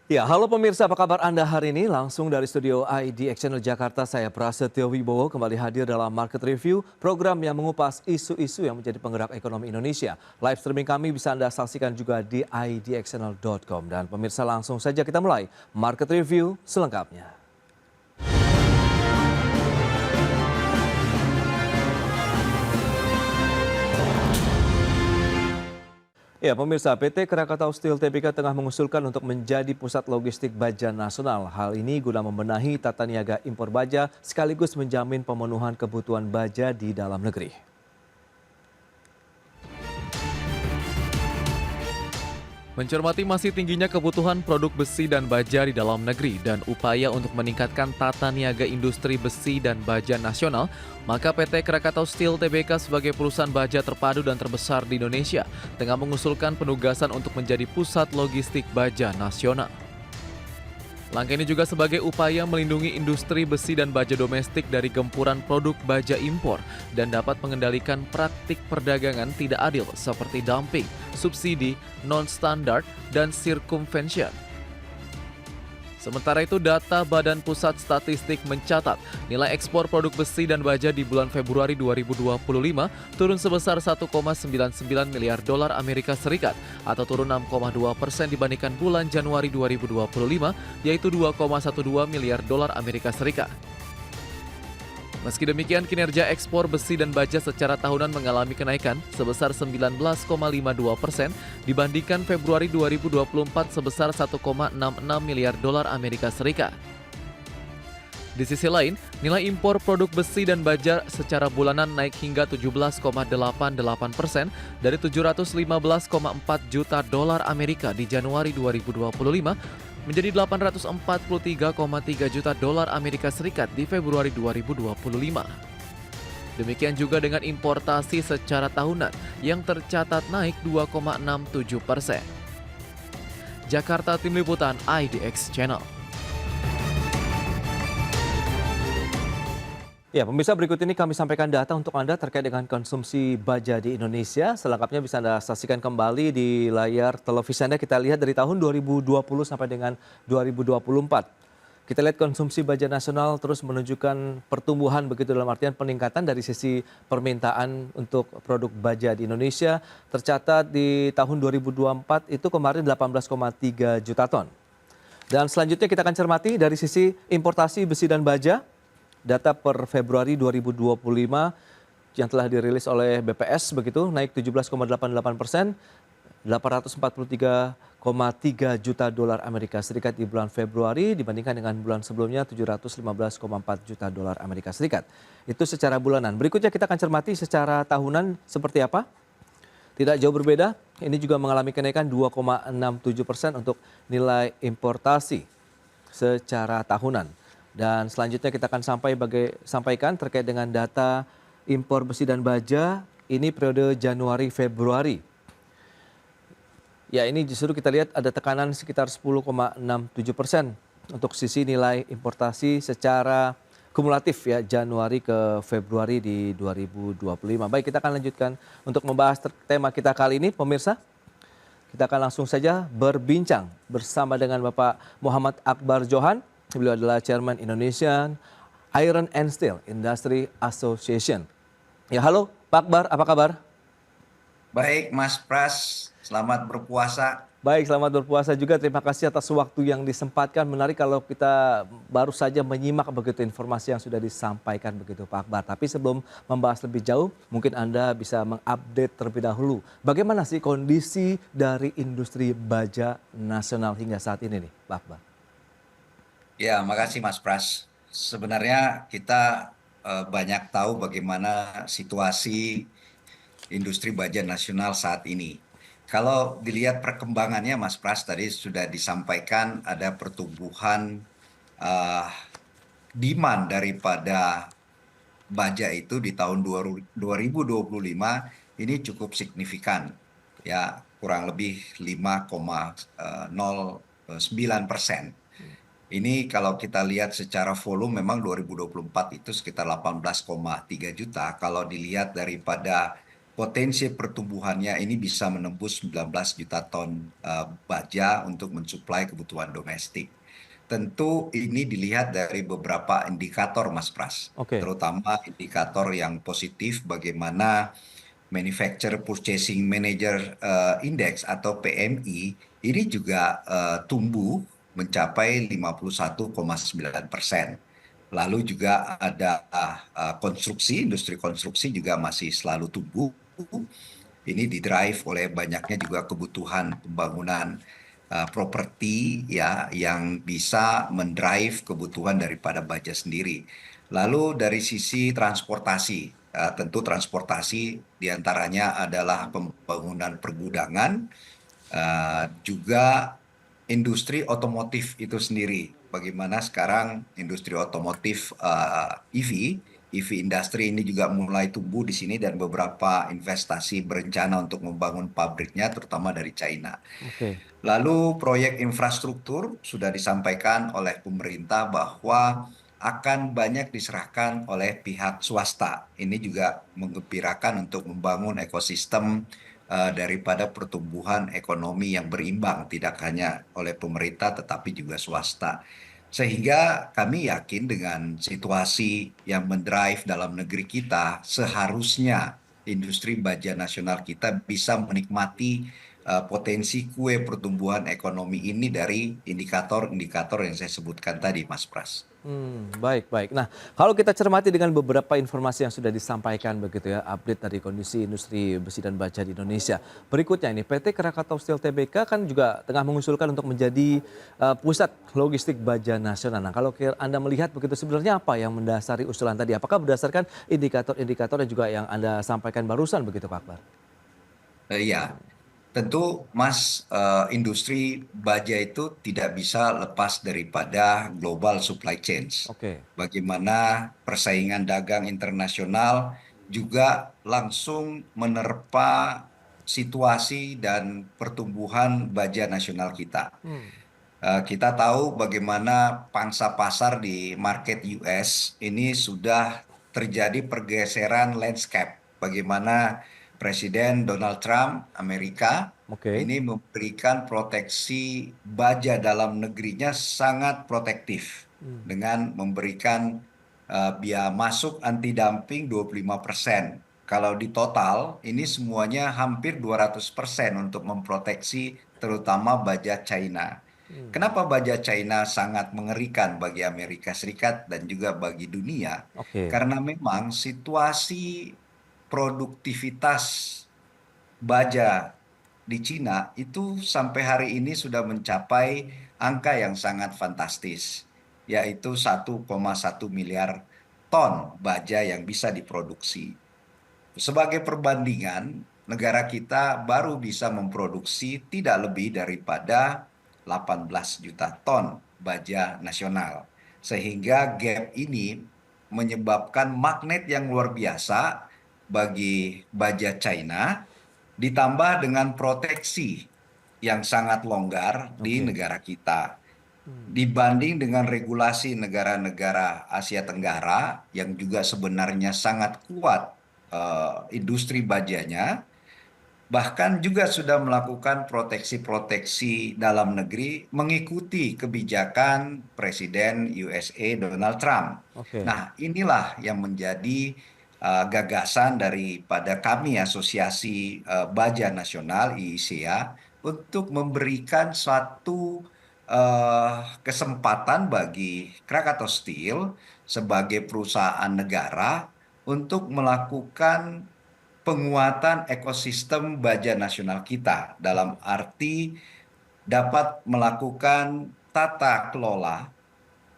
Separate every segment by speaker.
Speaker 1: Ya, halo pemirsa, apa kabar Anda hari ini? Langsung dari studio IDX Channel Jakarta, saya Prasetyo Wibowo kembali hadir dalam Market Review, program yang mengupas isu-isu yang menjadi penggerak ekonomi Indonesia. Live streaming kami bisa Anda saksikan juga di idxchannel.com. Dan pemirsa, langsung saja kita mulai Market Review selengkapnya. Ya, pemirsa, PT Krakatau Steel Tbk tengah mengusulkan untuk menjadi pusat logistik baja nasional. Hal ini guna membenahi tata niaga impor baja sekaligus menjamin pemenuhan kebutuhan baja di dalam negeri.
Speaker 2: Mencermati masih tingginya kebutuhan produk besi dan baja di dalam negeri dan upaya untuk meningkatkan tata niaga industri besi dan baja nasional, maka PT Krakatau Steel Tbk sebagai perusahaan baja terpadu dan terbesar di Indonesia tengah mengusulkan penugasan untuk menjadi pusat logistik baja nasional. Langkah ini juga sebagai upaya melindungi industri besi dan baja domestik dari gempuran produk baja impor dan dapat mengendalikan praktik perdagangan tidak adil seperti dumping, subsidi, non-standard, dan circumvention. Sementara itu, data Badan Pusat Statistik mencatat nilai ekspor produk besi dan baja di bulan Februari 2025 turun sebesar 1,99 miliar dolar Amerika Serikat atau turun 6,2% dibandingkan bulan Januari 2025, yaitu 2,12 miliar dolar Amerika Serikat. Meski demikian, kinerja ekspor besi dan baja secara tahunan mengalami kenaikan sebesar 19,52% dibandingkan Februari 2024 sebesar 1,66 miliar dolar Amerika Serikat. Di sisi lain, nilai impor produk besi dan baja secara bulanan naik hingga 17,88% dari 715,4 juta dolar Amerika di Januari 2025 menjadi 843,3 juta dolar Amerika Serikat di Februari 2025. Demikian juga dengan importasi secara tahunan yang tercatat naik 2,67%. Jakarta, Tim Liputan IDX Channel.
Speaker 1: Ya, pemirsa, berikut ini kami sampaikan data untuk Anda terkait dengan konsumsi baja di Indonesia. Selengkapnya bisa Anda saksikan kembali di layar televisi Anda. Kita lihat dari tahun 2020 sampai dengan 2024. Kita lihat konsumsi baja nasional terus menunjukkan pertumbuhan begitu dalam artian peningkatan dari sisi permintaan untuk produk baja di Indonesia. Tercatat di tahun 2024 itu kemarin 18,3 juta ton. Dan selanjutnya kita akan cermati dari sisi importasi besi dan baja. Data per Februari 2025 yang telah dirilis oleh BPS begitu naik 17,88%, 843,3 juta dolar Amerika Serikat di bulan Februari dibandingkan dengan bulan sebelumnya 715,4 juta dolar Amerika Serikat. Itu secara bulanan. Berikutnya kita akan cermati secara tahunan seperti apa. Tidak jauh berbeda, ini juga mengalami kenaikan 2,67% untuk nilai importasi secara tahunan. Dan selanjutnya kita akan sampaikan terkait dengan data impor besi dan baja ini periode Januari-Februari. Ya, ini justru kita lihat ada tekanan sekitar 10,67% untuk sisi nilai importasi secara kumulatif ya Januari ke Februari di 2025. Baik, kita akan lanjutkan untuk membahas tema kita kali ini, pemirsa. Kita akan langsung saja berbincang bersama dengan Bapak Muhammad Akbar Johan. Beliau adalah Chairman Indonesian Iron and Steel Industry Association. Ya, halo Pak Akbar, apa kabar?
Speaker 3: Baik, Mas Pras, selamat berpuasa.
Speaker 1: Baik, selamat berpuasa juga. Terima kasih atas waktu yang disempatkan. Menarik kalau kita baru saja menyimak begitu informasi yang sudah disampaikan begitu Pak Akbar. Tapi sebelum membahas lebih jauh, mungkin Anda bisa mengupdate terlebih dahulu. Bagaimana sih kondisi dari industri baja nasional hingga saat ini nih Pak Akbar?
Speaker 3: Ya, makasih Mas Pras. Sebenarnya kita banyak tahu bagaimana situasi industri baja nasional saat ini. Kalau dilihat perkembangannya Mas Pras tadi sudah disampaikan ada pertumbuhan uh, demand daripada baja itu di tahun 2025 ini cukup signifikan. Ya, kurang lebih 5,09%. Ini kalau kita lihat secara volume memang 2024 itu sekitar 18,3 juta. Kalau dilihat daripada potensi pertumbuhannya ini bisa menembus 19 juta ton baja untuk mensuplai kebutuhan domestik. Tentu ini dilihat dari beberapa indikator, Mas Pras,
Speaker 1: Oke.
Speaker 3: terutama indikator yang positif bagaimana Manufacturer Purchasing Manager Index atau PMI ini juga tumbuh mencapai 51,9%. Lalu juga ada konstruksi, industri konstruksi juga masih selalu tumbuh. Ini didrive oleh banyaknya juga kebutuhan pembangunan properti ya yang bisa mendrive kebutuhan daripada baja sendiri. Lalu dari sisi transportasi, tentu transportasi diantaranya adalah pembangunan pergudangan, juga industri otomotif itu sendiri. Bagaimana sekarang industri otomotif EV industri ini juga mulai tumbuh di sini dan beberapa investasi berencana untuk membangun pabriknya terutama dari China.
Speaker 1: Oke.
Speaker 3: Lalu proyek infrastruktur sudah disampaikan oleh pemerintah bahwa akan banyak diserahkan oleh pihak swasta. Ini juga menggembirakan untuk membangun ekosistem daripada pertumbuhan ekonomi yang berimbang, tidak hanya oleh pemerintah tetapi juga swasta. Sehingga kami yakin dengan situasi yang mendrive dalam negeri kita, seharusnya industri baja nasional kita bisa menikmati potensi kue pertumbuhan ekonomi ini dari indikator-indikator yang saya sebutkan tadi, Mas Pras.
Speaker 1: Baik, baik. Nah, kalau kita cermati dengan beberapa informasi yang sudah disampaikan begitu ya, update dari kondisi industri besi dan baja di Indonesia. Berikutnya ini, PT Krakatau Steel Tbk kan juga tengah mengusulkan untuk menjadi pusat logistik baja nasional. Nah, kalau Anda melihat begitu sebenarnya apa yang mendasari usulan tadi? Apakah berdasarkan indikator-indikator yang juga yang Anda sampaikan barusan begitu, Pak Akbar?
Speaker 3: Ya, tentu Mas, industri baja itu tidak bisa lepas daripada global supply chains.
Speaker 1: Oke.
Speaker 3: Bagaimana persaingan dagang internasional juga langsung menerpa situasi dan pertumbuhan baja nasional kita.
Speaker 1: Hmm,
Speaker 3: Kita tahu bagaimana pangsa pasar di market US ini sudah terjadi pergeseran landscape. Bagaimana Presiden Donald Trump Amerika
Speaker 1: oke.
Speaker 3: ini memberikan proteksi baja dalam negerinya sangat protektif dengan memberikan biaya masuk anti dumping 25%. Kalau di total ini semuanya hampir 200% untuk memproteksi terutama baja China. Kenapa baja China sangat mengerikan bagi Amerika Serikat dan juga bagi dunia?
Speaker 1: Oke.
Speaker 3: Karena memang situasi produktivitas baja di Cina itu sampai hari ini sudah mencapai angka yang sangat fantastis, yaitu 1,1 miliar ton baja yang bisa diproduksi. Sebagai perbandingan, negara kita baru bisa memproduksi tidak lebih daripada 18 juta ton baja nasional. Sehingga gap ini menyebabkan magnet yang luar biasa bagi baja China, ditambah dengan proteksi yang sangat longgar di
Speaker 1: Oke.
Speaker 3: negara kita. Dibanding dengan regulasi negara-negara Asia Tenggara yang juga sebenarnya sangat kuat industri bajanya, bahkan juga sudah melakukan proteksi-proteksi dalam negeri mengikuti kebijakan Presiden USA Donald Trump.
Speaker 1: Oke.
Speaker 3: Nah, inilah yang menjadi gagasan daripada kami Asosiasi Baja Nasional IICA untuk memberikan suatu kesempatan bagi Krakatau Steel sebagai perusahaan negara untuk melakukan penguatan ekosistem baja nasional kita dalam arti dapat melakukan tata kelola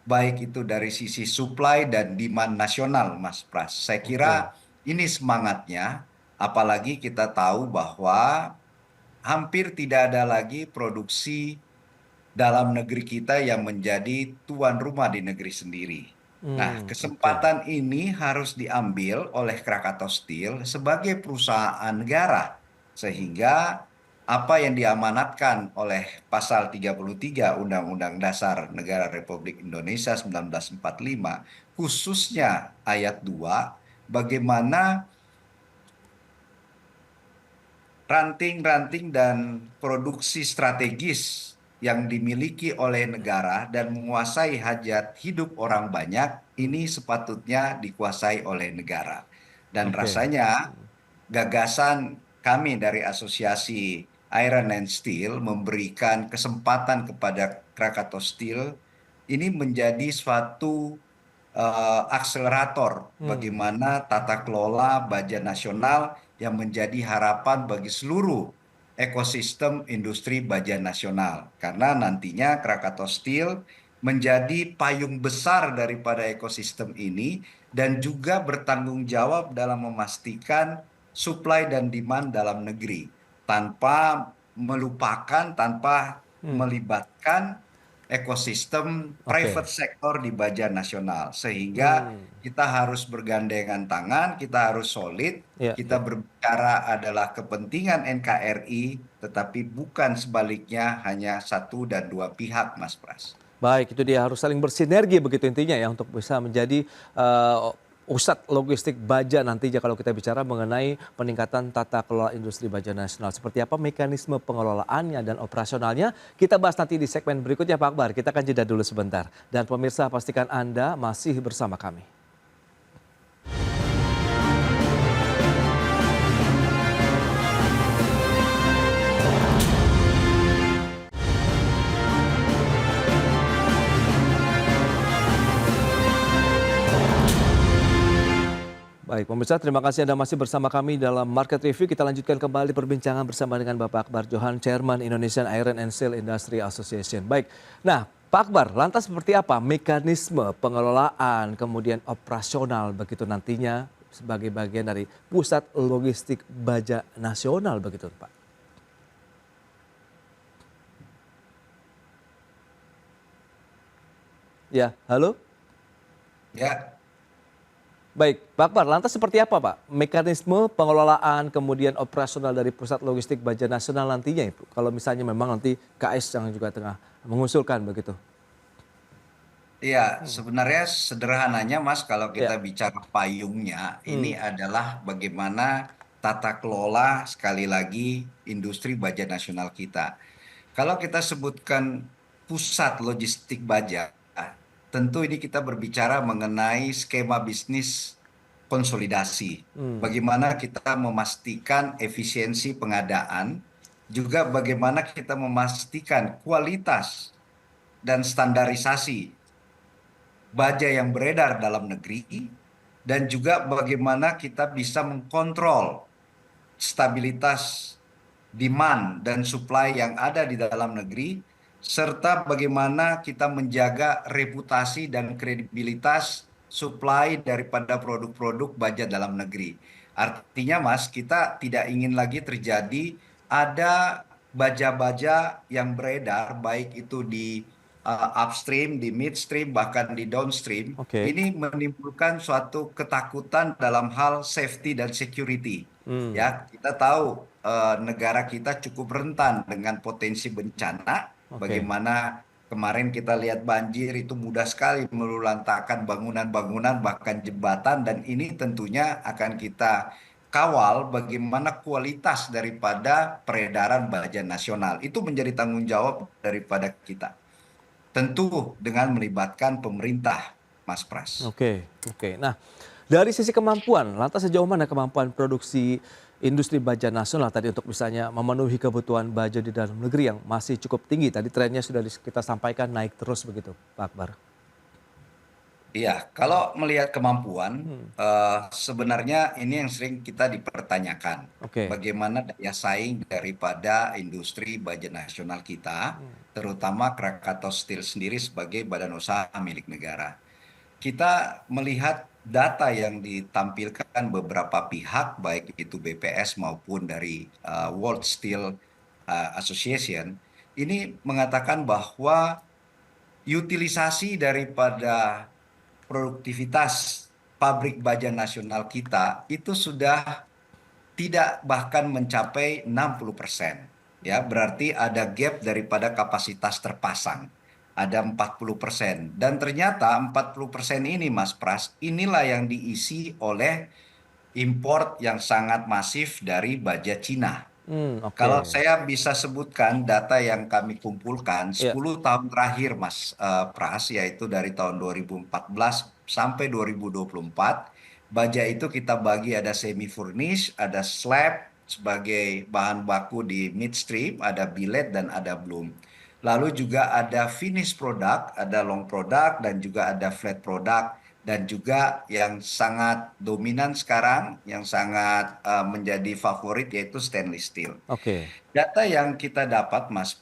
Speaker 3: baik itu dari sisi supply dan demand nasional, Mas Pras. Saya
Speaker 1: Oke.
Speaker 3: kira ini semangatnya, apalagi kita tahu bahwa hampir tidak ada lagi produksi dalam negeri kita yang menjadi tuan rumah di negeri sendiri. Nah,
Speaker 1: Oke.
Speaker 3: kesempatan ini harus diambil oleh Krakatau Steel sebagai perusahaan negara, sehingga apa yang diamanatkan oleh Pasal 33 Undang-Undang Dasar Negara Republik Indonesia 1945, khususnya ayat 2, bagaimana ranting-ranting dan produksi strategis yang dimiliki oleh negara dan menguasai hajat hidup orang banyak, ini sepatutnya dikuasai oleh negara. Dan
Speaker 1: Oke.
Speaker 3: rasanya gagasan kami dari Asosiasi Iron and Steel memberikan kesempatan kepada Krakatau Steel ini menjadi suatu akselerator
Speaker 1: Hmm.
Speaker 3: bagaimana tata kelola baja nasional yang menjadi harapan bagi seluruh ekosistem industri baja nasional. Karena nantinya Krakatau Steel menjadi payung besar daripada ekosistem ini dan juga bertanggung jawab dalam memastikan supply dan demand dalam negeri tanpa melupakan, tanpa
Speaker 1: Hmm.
Speaker 3: melibatkan ekosistem
Speaker 1: Oke.
Speaker 3: private sector di baja nasional. Sehingga
Speaker 1: Hmm.
Speaker 3: kita harus bergandengan tangan, kita harus solid,
Speaker 1: Ya,
Speaker 3: kita
Speaker 1: ya.
Speaker 3: berbicara adalah kepentingan NKRI, tetapi bukan sebaliknya hanya satu dan dua pihak, Mas Pras.
Speaker 1: Baik, itu dia harus saling bersinergi begitu intinya ya untuk bisa menjadi pusat logistik baja nantinya kalau kita bicara mengenai peningkatan tata kelola industri baja nasional. Seperti apa mekanisme pengelolaannya dan operasionalnya kita bahas nanti di segmen berikutnya Pak Akbar. Kita akan jeda dulu sebentar. Dan pemirsa pastikan Anda masih bersama kami. Baik, pemirsa, terima kasih Anda masih bersama kami dalam Market Review. Kita lanjutkan kembali perbincangan bersama dengan Bapak Akbar Johan, Chairman Indonesian Iron and Steel Industry Association. Baik, nah Pak Akbar, lantas seperti apa mekanisme pengelolaan kemudian operasional begitu nantinya sebagai bagian dari pusat logistik baja nasional begitu Pak? Ya, halo?
Speaker 3: Ya,
Speaker 1: Baik, Pak Akbar, lantas seperti apa Pak mekanisme pengelolaan kemudian operasional dari pusat logistik baja nasional nantinya itu? Kalau misalnya memang nanti KS yang juga tengah mengusulkan begitu.
Speaker 3: iya, sebenarnya sederhananya Mas, kalau
Speaker 1: Ya.
Speaker 3: kita bicara payungnya, ini
Speaker 1: Hmm.
Speaker 3: adalah bagaimana tata kelola sekali lagi industri baja nasional kita. Kalau kita sebutkan pusat logistik baja, tentu ini kita berbicara mengenai skema bisnis konsolidasi.
Speaker 1: Hmm.
Speaker 3: Bagaimana kita memastikan efisiensi pengadaan, juga bagaimana kita memastikan kualitas dan standarisasi baja yang beredar dalam negeri, dan juga bagaimana kita bisa mengkontrol stabilitas demand dan supply yang ada di dalam negeri, serta bagaimana kita menjaga reputasi dan kredibilitas supply daripada produk-produk baja dalam negeri. Artinya, Mas, kita tidak ingin lagi terjadi ada baja-baja yang beredar, baik itu di upstream, di midstream, bahkan di downstream.
Speaker 1: Oke.
Speaker 3: Ini menimbulkan suatu ketakutan dalam hal safety dan security.
Speaker 1: Hmm.
Speaker 3: Ya, kita tahu negara kita cukup rentan dengan potensi bencana.
Speaker 1: Oke.
Speaker 3: Bagaimana kemarin kita lihat banjir itu mudah sekali meluluhlantahkan bangunan-bangunan bahkan jembatan, dan ini tentunya akan kita kawal bagaimana kualitas daripada peredaran baja nasional. Itu menjadi tanggung jawab daripada kita. Tentu dengan melibatkan pemerintah, Mas Pras.
Speaker 1: Oke. Oke. Nah, dari sisi kemampuan, lantas sejauh mana kemampuan produksi industri baja nasional tadi untuk misalnya memenuhi kebutuhan baja di dalam negeri yang masih cukup tinggi. Tadi trennya sudah kita sampaikan naik terus begitu, Pak Akbar.
Speaker 3: Iya, kalau melihat kemampuan,
Speaker 1: Hmm.
Speaker 3: sebenarnya ini yang sering kita dipertanyakan.
Speaker 1: Oke.
Speaker 3: Bagaimana daya saing daripada industri baja nasional kita, terutama Krakatau Steel sendiri sebagai badan usaha milik negara. Kita melihat data yang ditampilkan beberapa pihak, baik itu BPS maupun dari World Steel Association, ini mengatakan bahwa utilisasi daripada produktivitas pabrik baja nasional kita itu sudah tidak bahkan mencapai 60%. Ya, berarti ada gap daripada kapasitas terpasang. Ada 40%. Dan ternyata 40% ini, Mas Pras, inilah yang diisi oleh import yang sangat masif dari baja Cina.
Speaker 1: Oke.
Speaker 3: Kalau saya bisa sebutkan data yang kami kumpulkan
Speaker 1: Ya,
Speaker 3: 10 tahun terakhir Mas Pras, yaitu dari tahun 2014 sampai 2024, baja itu kita bagi ada semi furnish, ada slab sebagai bahan baku di midstream, ada billet dan ada bloom. Lalu juga ada finish product, ada long product dan juga ada flat product, dan juga yang sangat dominan sekarang, yang sangat menjadi favorit yaitu stainless steel.
Speaker 1: oke.
Speaker 3: Data yang kita dapat Mas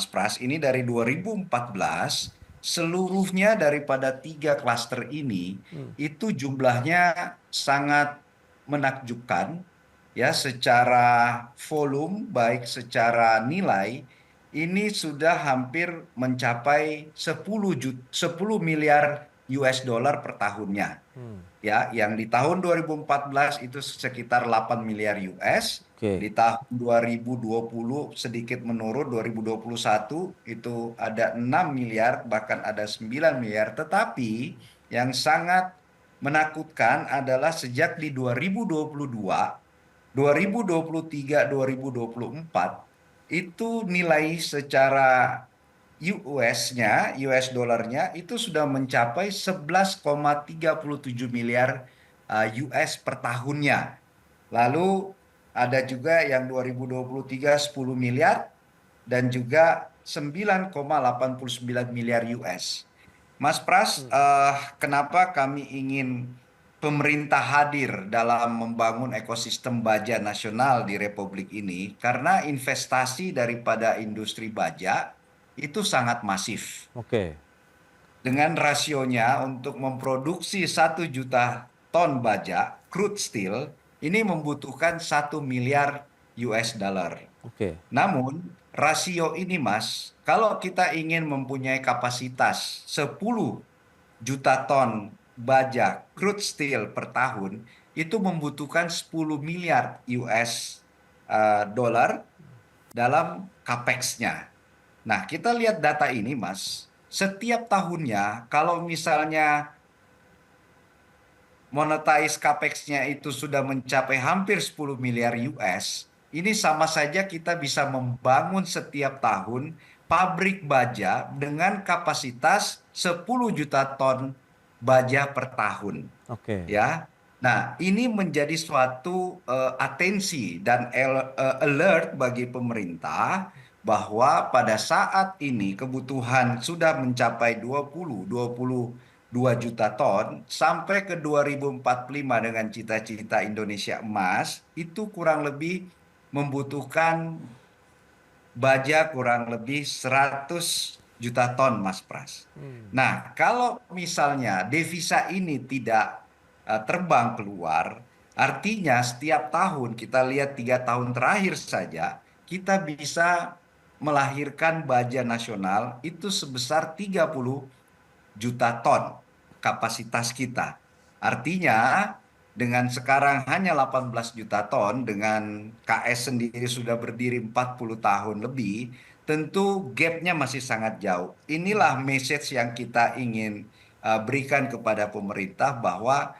Speaker 3: Pras, ini dari 2014, seluruhnya daripada tiga klaster ini
Speaker 1: Hmm,
Speaker 3: itu jumlahnya sangat menakjubkan, ya, secara volume baik secara nilai ini sudah hampir mencapai 10 miliar US dollar per tahunnya,
Speaker 1: hmm,
Speaker 3: ya, yang di tahun 2014 itu sekitar 8 miliar US,
Speaker 1: oke.
Speaker 3: di tahun 2020 sedikit menurun, 2021 itu ada 6 miliar, bahkan ada 9 miliar, tetapi yang sangat menakutkan adalah sejak di 2022, 2023, 2024 itu nilai secara US-nya, US dolarnya itu sudah mencapai 11,37 miliar US per tahunnya. Lalu ada juga yang 2023 10 miliar dan juga 9,89 miliar US. Mas Pras,
Speaker 1: Hmm,
Speaker 3: kenapa kami ingin pemerintah hadir dalam membangun ekosistem baja nasional di Republik ini? Karena investasi daripada industri baja itu sangat masif.
Speaker 1: oke.
Speaker 3: Dengan rasionya untuk memproduksi 1 juta ton baja, crude steel, ini membutuhkan 1 miliar US dollar.
Speaker 1: Oke.
Speaker 3: Namun, rasio ini Mas, kalau kita ingin mempunyai kapasitas 10 juta ton baja crude steel per tahun, itu membutuhkan 10 miliar US dollar dalam capex-nya. Nah, kita lihat data ini, Mas. Setiap tahunnya, kalau misalnya monetize capex-nya itu sudah mencapai hampir 10 miliar US, ini sama saja kita bisa membangun setiap tahun pabrik baja dengan kapasitas 10 juta ton baja per tahun.
Speaker 1: Oke.
Speaker 3: Ya. Nah, ini menjadi suatu atensi dan alert bagi pemerintah bahwa pada saat ini kebutuhan sudah mencapai 22 juta ton sampai ke 2045 dengan cita-cita Indonesia emas itu kurang lebih membutuhkan baja kurang lebih 100 juta ton, Mas Pras.
Speaker 1: Hmm,
Speaker 3: Nah, kalau misalnya devisa ini tidak terbang keluar, artinya setiap tahun kita lihat 3 tahun terakhir saja, kita bisa melahirkan baja nasional itu sebesar 30 juta ton kapasitas kita. Artinya dengan sekarang hanya 18 juta ton, dengan KS sendiri sudah berdiri 40 tahun lebih, tentu gapnya masih sangat jauh. Inilah message yang kita ingin berikan kepada pemerintah bahwa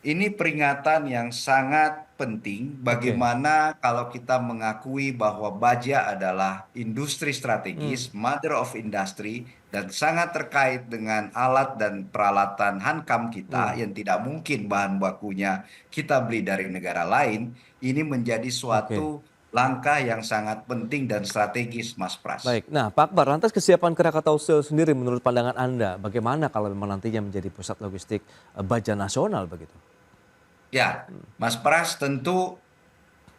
Speaker 3: ini peringatan yang sangat penting
Speaker 1: oke.
Speaker 3: bagaimana kalau kita mengakui bahwa baja adalah industri
Speaker 1: Hmm,
Speaker 3: strategis, mother of industry, dan sangat terkait dengan alat dan peralatan hankam kita
Speaker 1: hmm,
Speaker 3: yang tidak mungkin bahan bakunya kita beli dari negara lain. Ini menjadi
Speaker 1: oke.
Speaker 3: suatu langkah yang sangat penting dan strategis, Mas Pras.
Speaker 1: Baik. Nah, Pak Akbar, lantas kesiapan Krakatau Steel sendiri menurut pandangan Anda, bagaimana kalau memang nantinya menjadi pusat logistik baja nasional begitu?
Speaker 3: Ya, Mas Pras, tentu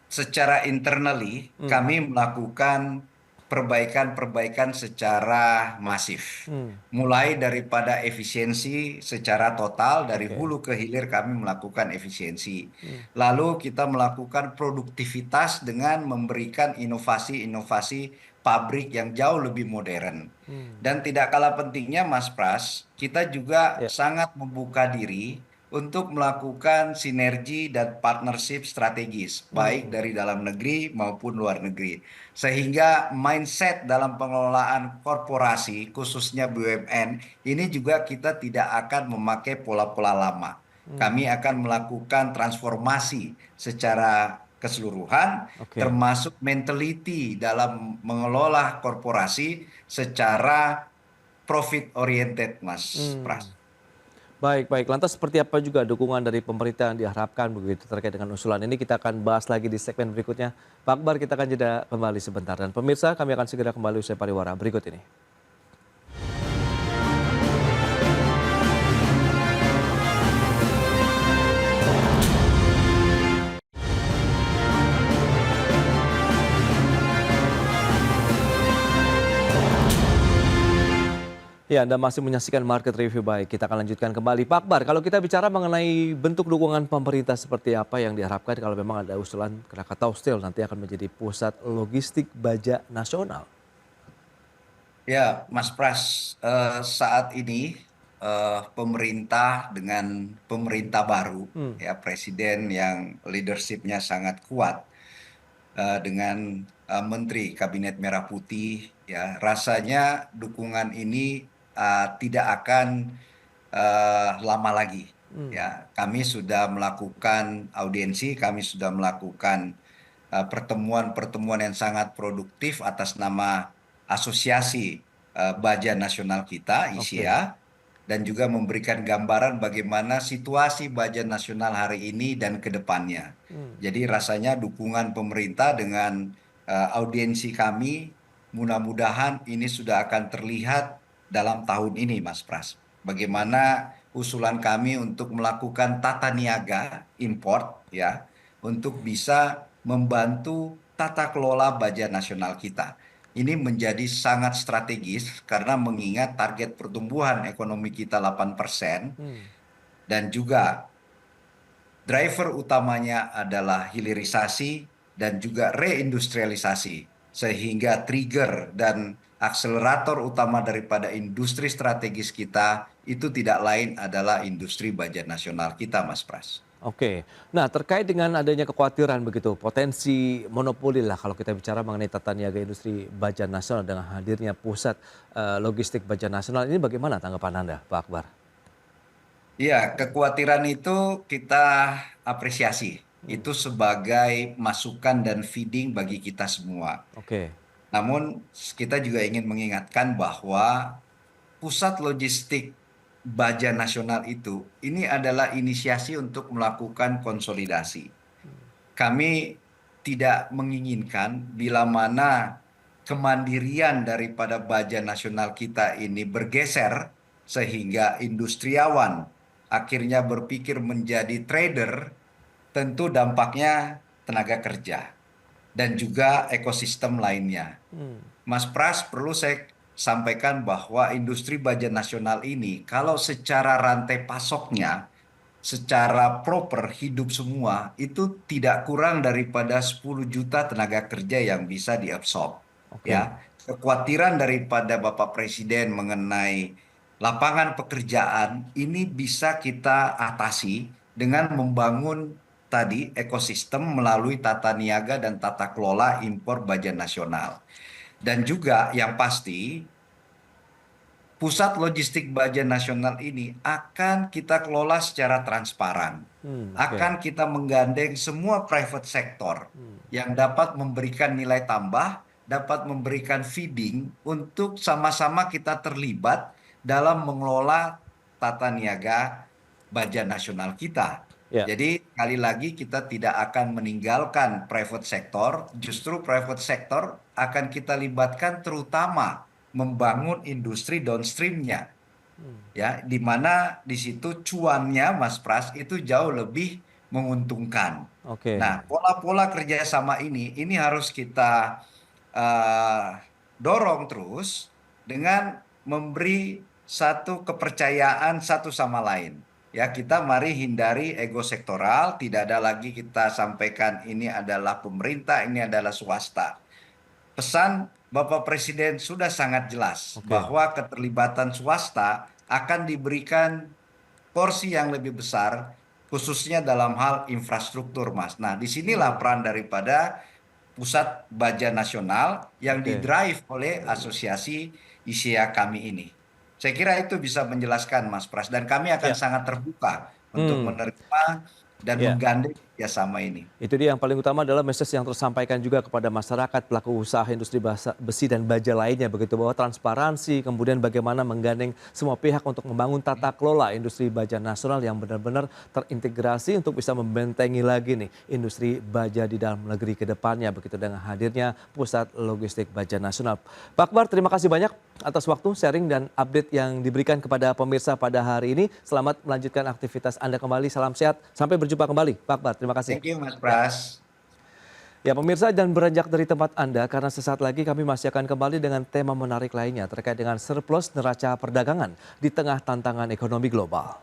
Speaker 3: secara internally
Speaker 1: Hmm,
Speaker 3: kami melakukan perbaikan-perbaikan secara masif.
Speaker 1: hmm,
Speaker 3: Mulai daripada efisiensi secara total, dari
Speaker 1: oke.
Speaker 3: hulu ke hilir kami melakukan efisiensi.
Speaker 1: Hmm,
Speaker 3: Lalu kita melakukan produktivitas dengan memberikan inovasi-inovasi pabrik yang jauh lebih modern.
Speaker 1: hmm,
Speaker 3: Dan tidak kalah pentingnya Mas Pras, kita juga
Speaker 1: ya,
Speaker 3: sangat membuka diri untuk melakukan sinergi dan partnership strategis, baik
Speaker 1: hmm,
Speaker 3: dari dalam negeri maupun luar negeri. Sehingga mindset dalam pengelolaan korporasi, khususnya BUMN, ini juga kita tidak akan memakai pola-pola lama.
Speaker 1: hmm,
Speaker 3: Kami akan melakukan transformasi secara keseluruhan,
Speaker 1: Oke.
Speaker 3: termasuk mentality dalam mengelola korporasi secara profit oriented, Mas
Speaker 1: Hmm.
Speaker 3: Pras.
Speaker 1: Baik, baik. Lantas seperti apa juga dukungan dari pemerintah yang diharapkan begitu terkait dengan usulan ini? Kita akan bahas lagi di segmen berikutnya. Pak Akbar, kita akan jeda kembali sebentar. Dan pemirsa, kami akan segera kembali usai pariwara berikut ini. Ya, Anda masih menyaksikan Market Review. Baik, kita akan lanjutkan kembali. Pak Akbar, kalau kita bicara mengenai bentuk dukungan pemerintah seperti apa yang diharapkan kalau memang ada usulan Krakatau Steel nanti akan menjadi pusat logistik baja nasional.
Speaker 3: Ya, Mas Pras, saat ini pemerintah dengan pemerintah baru,
Speaker 1: Hmm,
Speaker 3: ya presiden yang leadershipnya sangat kuat, dengan Menteri Kabinet Merah Putih, ya rasanya dukungan ini tidak akan lama lagi.
Speaker 1: hmm,
Speaker 3: Ya, kami sudah melakukan audiensi, kami sudah melakukan pertemuan-pertemuan yang sangat produktif atas nama Asosiasi Baja Nasional kita,
Speaker 1: oke.
Speaker 3: ISIA, dan juga memberikan gambaran bagaimana situasi baja nasional hari ini dan ke depannya.
Speaker 1: Hmm,
Speaker 3: Jadi rasanya dukungan pemerintah dengan audiensi kami, mudah-mudahan ini sudah akan terlihat dalam tahun ini, Mas Pras. Bagaimana usulan kami untuk melakukan tata niaga import, ya, untuk bisa membantu tata kelola baja nasional kita. Ini menjadi sangat strategis karena mengingat target pertumbuhan ekonomi kita 8%
Speaker 1: hmm.
Speaker 3: dan juga driver utamanya adalah hilirisasi dan juga reindustrialisasi. Sehingga trigger dan akselerator utama daripada industri strategis kita itu tidak lain adalah industri baja nasional kita, Mas Pras.
Speaker 1: Oke. Nah, terkait dengan adanya kekhawatiran begitu, potensi monopoli lah kalau kita bicara mengenai tata niaga industri baja nasional dengan hadirnya pusat logistik baja nasional ini bagaimana tanggapan Anda, Pak Akbar?
Speaker 3: Iya, kekhawatiran itu kita apresiasi.
Speaker 1: Hmm,
Speaker 3: Itu sebagai masukan dan feeding bagi kita semua.
Speaker 1: oke.
Speaker 3: Namun kita juga ingin mengingatkan bahwa pusat logistik baja nasional itu ini adalah inisiasi untuk melakukan konsolidasi. Kami tidak menginginkan bila mana kemandirian daripada baja nasional kita ini bergeser sehingga industriawan akhirnya berpikir menjadi trader, tentu dampaknya tenaga kerja dan juga ekosistem lainnya.
Speaker 1: Hmm,
Speaker 3: Mas Pras, perlu saya sampaikan bahwa industri baja nasional ini, kalau secara rantai pasoknya, secara proper hidup semua, itu tidak kurang daripada 10 juta tenaga kerja yang bisa diabsorb.
Speaker 1: oke.
Speaker 3: Ya, kekhawatiran daripada Bapak Presiden mengenai lapangan pekerjaan ini bisa kita atasi dengan membangun tadi ekosistem melalui tata niaga dan tata kelola impor baja nasional. Dan juga yang pasti, pusat logistik baja nasional ini akan kita kelola secara transparan.
Speaker 1: Hmm, oke.
Speaker 3: Akan kita menggandeng semua private sector
Speaker 1: Hmm,
Speaker 3: yang dapat memberikan nilai tambah, dapat memberikan feeding untuk sama-sama kita terlibat dalam mengelola tata niaga baja nasional kita.
Speaker 1: ya.
Speaker 3: Jadi sekali lagi kita tidak akan meninggalkan private sector, justru private sector akan kita libatkan terutama membangun industri downstreamnya,
Speaker 1: Hmm,
Speaker 3: ya, di mana di situ cuannya, Mas Pras, itu jauh lebih menguntungkan.
Speaker 1: oke.
Speaker 3: Nah, pola-pola kerjasama ini harus kita eh, dorong terus dengan memberi satu kepercayaan satu sama lain. Ya, kita mari hindari ego sektoral, tidak ada lagi kita sampaikan ini adalah pemerintah, ini adalah swasta. Pesan Bapak Presiden sudah sangat jelas
Speaker 1: Oke.
Speaker 3: bahwa keterlibatan swasta akan diberikan porsi yang lebih besar, khususnya dalam hal infrastruktur, Mas. Nah, disinilah
Speaker 1: Hmm,
Speaker 3: peran daripada Pusat Baja Nasional yang
Speaker 1: oke.
Speaker 3: didrive oleh Asosiasi ISIA kami ini. Saya kira itu bisa menjelaskan, Mas Pras, dan kami akan
Speaker 1: Ya.
Speaker 3: sangat terbuka untuk
Speaker 1: Hmm,
Speaker 3: menerima dan
Speaker 1: ya.
Speaker 3: menggandeng kerjasama ini.
Speaker 1: Itu dia yang paling utama adalah message yang tersampaikan juga kepada masyarakat, pelaku usaha industri besi dan baja lainnya begitu, bahwa transparansi, kemudian bagaimana menggandeng semua pihak untuk membangun tata kelola industri baja nasional yang benar-benar terintegrasi untuk bisa membentengi lagi nih industri baja di dalam negeri ke depannya begitu dengan hadirnya pusat logistik baja nasional. Pak Akbar, terima kasih banyak atas waktu sharing dan update yang diberikan kepada pemirsa pada hari ini. Selamat melanjutkan aktivitas Anda kembali. Salam sehat. Sampai berjumpa kembali. Pak Akbar, terima kasih.
Speaker 3: Thank you Mas Pras.
Speaker 1: Ya pemirsa, dan beranjak dari tempat Anda karena sesaat lagi kami masih akan kembali dengan tema menarik lainnya terkait dengan surplus neraca perdagangan di tengah tantangan ekonomi global.